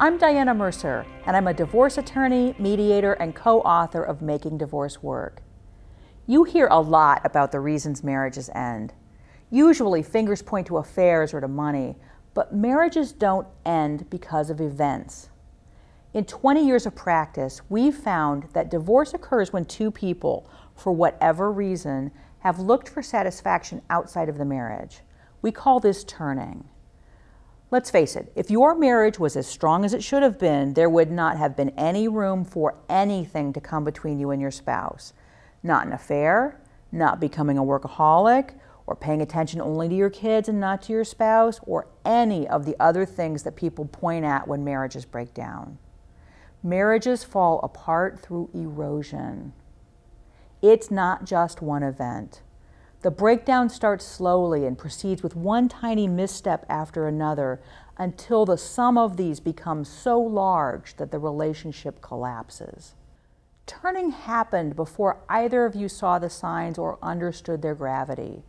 I'm Diana Mercer, and I'm a divorce attorney, mediator, and co-author of Making Divorce Work. You hear a lot about the reasons marriages end. Usually, fingers point to affairs or to money, but marriages don't end because of events. In 20 years of practice, we've found that divorce occurs when two people, for whatever reason, have looked for satisfaction outside of the marriage. We call this turning. Let's face it, if your marriage was as strong as it should have been, there would not have been any room for anything to come between you and your spouse. Not an affair, not becoming a workaholic, or paying attention only to your kids and not to your spouse, or any of the other things that people point at when marriages break down. Marriages fall apart through erosion. It's not just one event. The breakdown starts slowly and proceeds with one tiny misstep after another until the sum of these becomes so large that the relationship collapses. Turning happened before either of you saw the signs or understood their gravity.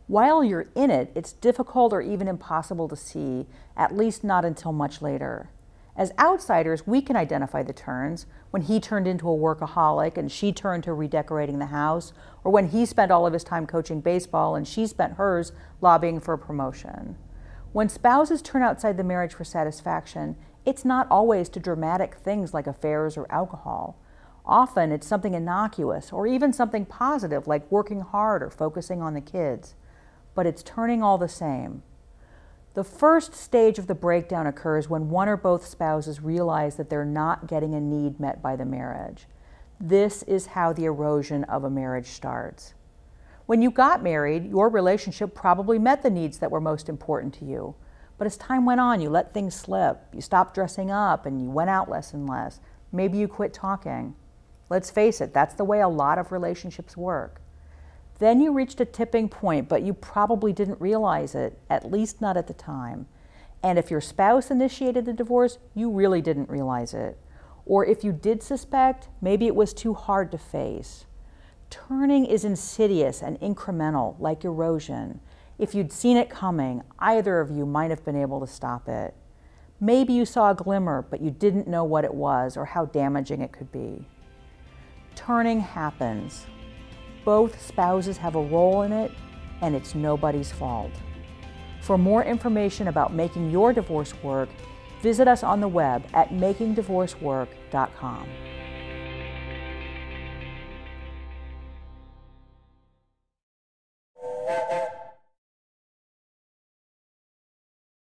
While you're in it, it's difficult or even impossible to see, at least not until much later. As outsiders, we can identify the turns, when he turned into a workaholic and she turned to redecorating the house, or when he spent all of his time coaching baseball and she spent hers lobbying for a promotion. When spouses turn outside the marriage for satisfaction, it's not always to dramatic things like affairs or alcohol. Often it's something innocuous or even something positive like working hard or focusing on the kids. But it's turning all the same. The first stage of the breakdown occurs when one or both spouses realize that they're not getting a need met by the marriage. This is how the erosion of a marriage starts. When you got married, your relationship probably met the needs that were most important to you. But as time went on, you let things slip. You stopped dressing up and you went out less and less. Maybe you quit talking. Let's face it, that's the way a lot of relationships work. Then you reached a tipping point, but you probably didn't realize it, at least not at the time. And if your spouse initiated the divorce, you really didn't realize it. Or if you did suspect, maybe it was too hard to face. Turning is insidious and incremental, like erosion. If you'd seen it coming, either of you might have been able to stop it. Maybe you saw a glimmer, but you didn't know what it was or how damaging it could be. Turning happens. Both spouses have a role in it, and it's nobody's fault. For more information about making your divorce work, visit us on the web at makingdivorcework.com.